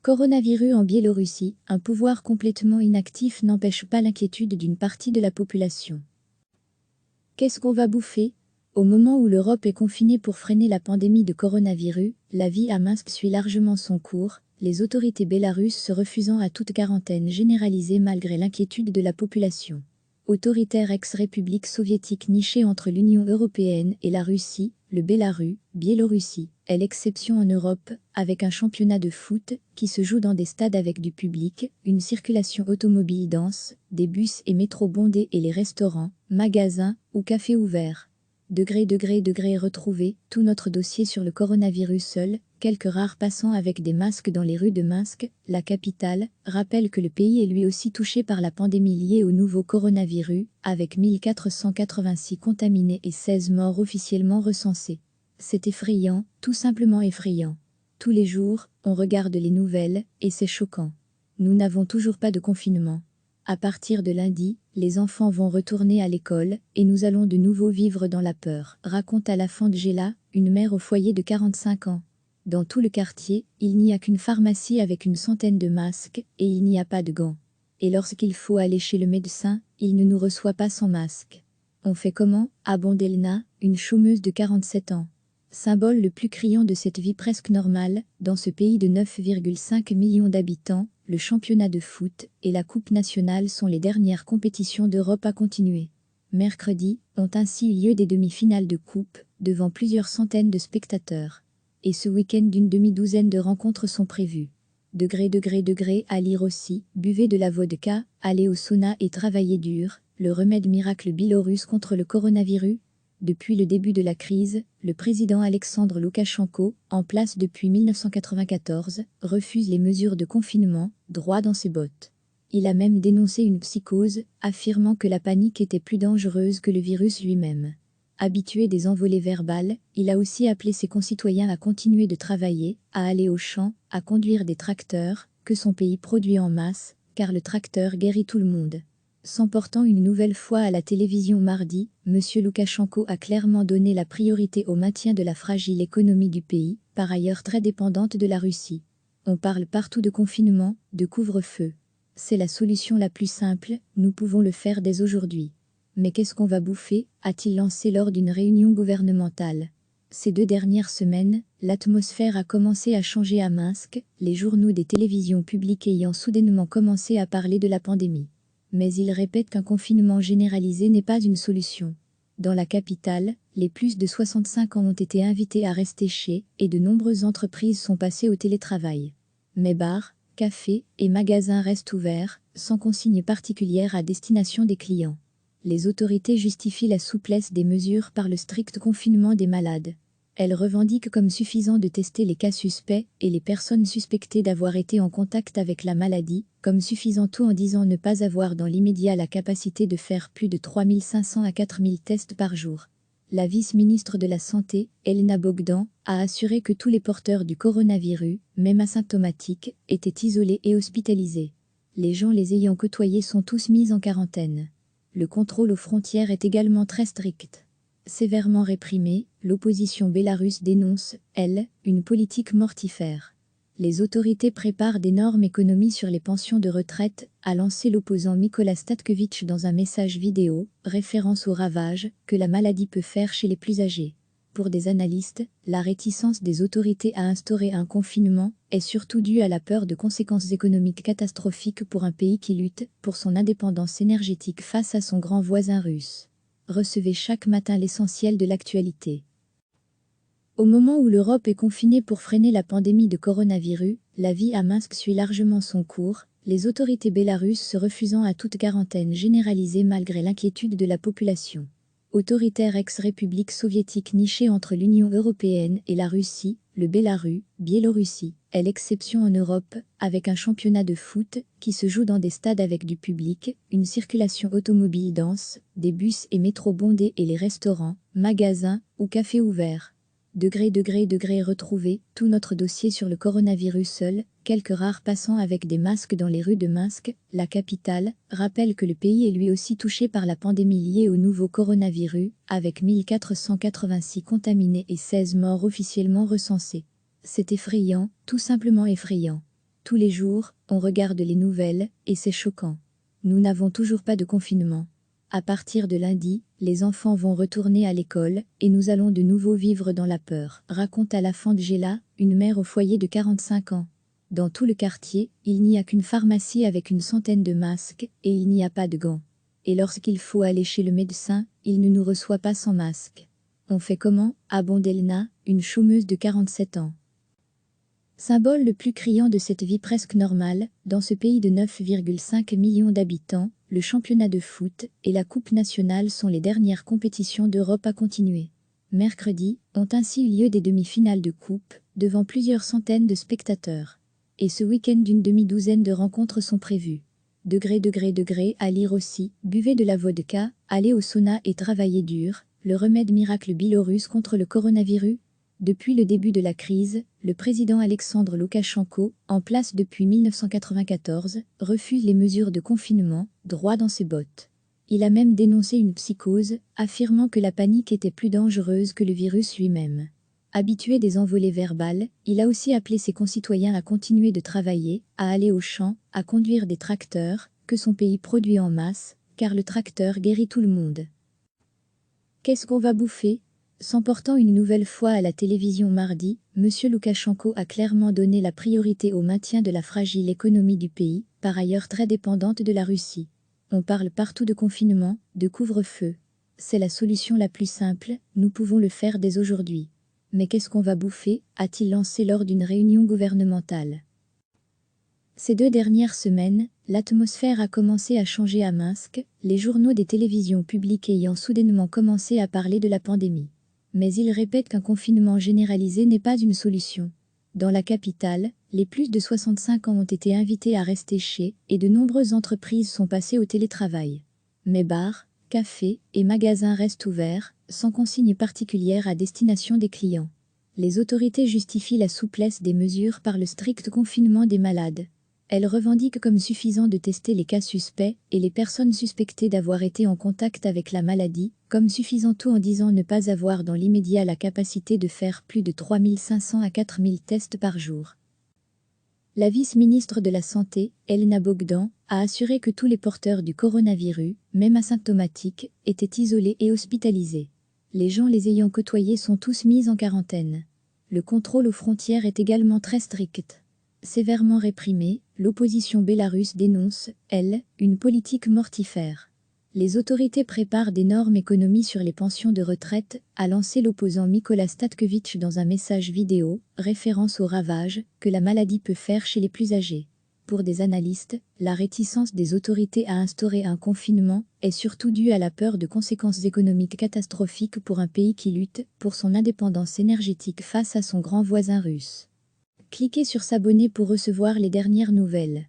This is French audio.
Coronavirus en Biélorussie, un pouvoir complètement inactif n'empêche pas l'inquiétude d'une partie de la population. Qu'est-ce qu'on va bouffer? Au moment où l'Europe est confinée pour freiner la pandémie de coronavirus, la vie à Minsk suit largement son cours, les autorités bélarusses se refusant à toute quarantaine généralisée malgré l'inquiétude de la population. Autoritaire ex-république soviétique nichée entre l'Union européenne et la Russie, le Bélarus, Biélorussie, est l'exception en Europe, avec un championnat de foot qui se joue dans des stades avec du public, une circulation automobile dense, des bus et métros bondés et les restaurants, magasins ou cafés ouverts. Degré retrouvé, tout notre dossier sur le coronavirus seul, quelques rares passants avec des masques dans les rues de Minsk, la capitale, rappellent que le pays est lui aussi touché par la pandémie liée au nouveau coronavirus, avec 1486 contaminés et 16 morts officiellement recensés. C'est effrayant, tout simplement effrayant. Tous les jours, on regarde les nouvelles, et c'est choquant. Nous n'avons toujours pas de confinement. À partir de lundi, les enfants vont retourner à l'école et nous allons de nouveau vivre dans la peur, raconte Alafan Djela, une mère au foyer de 45 ans. Dans tout le quartier, il n'y a qu'une pharmacie avec une centaine de masques et il n'y a pas de gants. Et lorsqu'il faut aller chez le médecin, il ne nous reçoit pas sans masque. On fait comment? A Bondelna, une chômeuse de 47 ans. Symbole le plus criant de cette vie presque normale, dans ce pays de 9,5 millions d'habitants, le championnat de foot et la Coupe nationale sont les dernières compétitions d'Europe à continuer. Mercredi, ont ainsi eu lieu des demi-finales de coupe, devant plusieurs centaines de spectateurs. Et ce week-end d'une demi-douzaine de rencontres sont prévues. Degré, à lire aussi, buvez de la vodka, allez au sauna et travaillez dur, le remède miracle biélorusse contre le coronavirus. Depuis le début de la crise, le président Alexandre Loukachenko, en place depuis 1994, refuse les mesures de confinement, droit dans ses bottes. Il a même dénoncé une psychose, affirmant que la panique était plus dangereuse que le virus lui-même. Habitué des envolées verbales, il a aussi appelé ses concitoyens à continuer de travailler, à aller au champ, à conduire des tracteurs, que son pays produit en masse, car le tracteur guérit tout le monde. S'emportant une nouvelle fois à la télévision mardi, M. Loukachenko a clairement donné la priorité au maintien de la fragile économie du pays, par ailleurs très dépendante de la Russie. On parle partout de confinement, de couvre-feu. C'est la solution la plus simple, nous pouvons le faire dès aujourd'hui. Mais qu'est-ce qu'on va bouffer? A-t-il lancé lors d'une réunion gouvernementale. Ces 2 dernières semaines, l'atmosphère a commencé à changer à Minsk, les journaux des télévisions publiques ayant soudainement commencé à parler de la pandémie. Mais il répète qu'un confinement généralisé n'est pas une solution. Dans la capitale, les plus de 65 ans ont été invités à rester chez, et de nombreuses entreprises sont passées au télétravail. Mais bars, cafés et magasins restent ouverts, sans consigne particulière à destination des clients. Les autorités justifient la souplesse des mesures par le strict confinement des malades. Elles revendiquent comme suffisant de tester les cas suspects et les personnes suspectées d'avoir été en contact avec la maladie, comme suffisant tout en disant ne pas avoir dans l'immédiat la capacité de faire plus de 3500 à 4000 tests par jour. La vice-ministre de la Santé, Elena Bogdan, a assuré que tous les porteurs du coronavirus, même asymptomatiques, étaient isolés et hospitalisés. Les gens les ayant côtoyés sont tous mis en quarantaine. Le contrôle aux frontières est également très strict. Sévèrement réprimée, l'opposition bélarusse dénonce, elle, une politique mortifère. Les autorités préparent d'énormes économies sur les pensions de retraite, a lancé l'opposant Mykola Statkevich dans un message vidéo, référence aux ravages que la maladie peut faire chez les plus âgés. Pour des analystes, la réticence des autorités à instaurer un confinement est surtout due à la peur de conséquences économiques catastrophiques pour un pays qui lutte pour son indépendance énergétique face à son grand voisin russe. Recevez chaque matin l'essentiel de l'actualité. Au moment où l'Europe est confinée pour freiner la pandémie de coronavirus, la vie à Minsk suit largement son cours, les autorités bélarusses se refusant à toute quarantaine généralisée malgré l'inquiétude de la population. Autoritaire ex-république soviétique nichée entre l'Union européenne et la Russie, le Bélarus, Biélorussie, est l'exception en Europe, avec un championnat de foot qui se joue dans des stades avec du public, une circulation automobile dense, des bus et métros bondés et les restaurants, magasins ou cafés ouverts. Degré retrouvé, tout notre dossier sur le coronavirus seul, quelques rares passants avec des masques dans les rues de Minsk, la capitale, rappellent que le pays est lui aussi touché par la pandémie liée au nouveau coronavirus, avec 1486 contaminés et 16 morts officiellement recensés. C'est effrayant, tout simplement effrayant. Tous les jours, on regarde les nouvelles, et c'est choquant. Nous n'avons toujours pas de confinement. À partir de lundi, les enfants vont retourner à l'école, et nous allons de nouveau vivre dans la peur, raconte à la Fangela, une mère au foyer de 45 ans. Dans tout le quartier, il n'y a qu'une pharmacie avec une centaine de masques, et il n'y a pas de gants. Et lorsqu'il faut aller chez le médecin, il ne nous reçoit pas sans masque. On fait comment? Abonde Elna, une chômeuse de 47 ans. Symbole le plus criant de cette vie presque normale, dans ce pays de 9,5 millions d'habitants, le championnat de foot et la Coupe nationale sont les dernières compétitions d'Europe à continuer. Mercredi, ont ainsi eu lieu des demi-finales de coupe, devant plusieurs centaines de spectateurs. Et ce week-end une demi-douzaine de rencontres sont prévues. Degré, à lire aussi, buvez de la vodka, allez au sauna et travaillez dur, le remède miracle biélorusse contre le coronavirus. Depuis le début de la crise, le président Alexandre Loukachenko, en place depuis 1994, refuse les mesures de confinement, droit dans ses bottes. Il a même dénoncé une psychose, affirmant que la panique était plus dangereuse que le virus lui-même. Habitué des envolées verbales, il a aussi appelé ses concitoyens à continuer de travailler, à aller au champ, à conduire des tracteurs, que son pays produit en masse, car le tracteur guérit tout le monde. Qu'est-ce qu'on va bouffer ? S'emportant une nouvelle fois à la télévision mardi, M. Loukachenko a clairement donné la priorité au maintien de la fragile économie du pays, par ailleurs très dépendante de la Russie. On parle partout de confinement, de couvre-feu. C'est la solution la plus simple, nous pouvons le faire dès aujourd'hui. Mais qu'est-ce qu'on va bouffer, a-t-il lancé lors d'une réunion gouvernementale. Ces 2 dernières semaines, l'atmosphère a commencé à changer à Minsk, les journaux des télévisions publiques ayant soudainement commencé à parler de la pandémie. Mais il répète qu'un confinement généralisé n'est pas une solution. Dans la capitale, les plus de 65 ans ont été invités à rester chez, et de nombreuses entreprises sont passées au télétravail. Mais bars, cafés et magasins restent ouverts, sans consigne particulière à destination des clients. Les autorités justifient la souplesse des mesures par le strict confinement des malades. Elles revendiquent comme suffisant de tester les cas suspects et les personnes suspectées d'avoir été en contact avec la maladie, comme suffisant tout en disant ne pas avoir dans l'immédiat la capacité de faire plus de 3500 à 4000 tests par jour. La vice-ministre de la Santé, Elna Bogdan, a assuré que tous les porteurs du coronavirus, même asymptomatiques, étaient isolés et hospitalisés. Les gens les ayant côtoyés sont tous mis en quarantaine. Le contrôle aux frontières est également très strict. Sévèrement réprimée, l'opposition bélarusse dénonce, elle, une politique mortifère. Les autorités préparent d'énormes économies sur les pensions de retraite, a lancé l'opposant Mykola Statkevich dans un message vidéo, référence aux ravages que la maladie peut faire chez les plus âgés. Pour des analystes, la réticence des autorités à instaurer un confinement est surtout due à la peur de conséquences économiques catastrophiques pour un pays qui lutte pour son indépendance énergétique face à son grand voisin russe. Cliquez sur s'abonner pour recevoir les dernières nouvelles.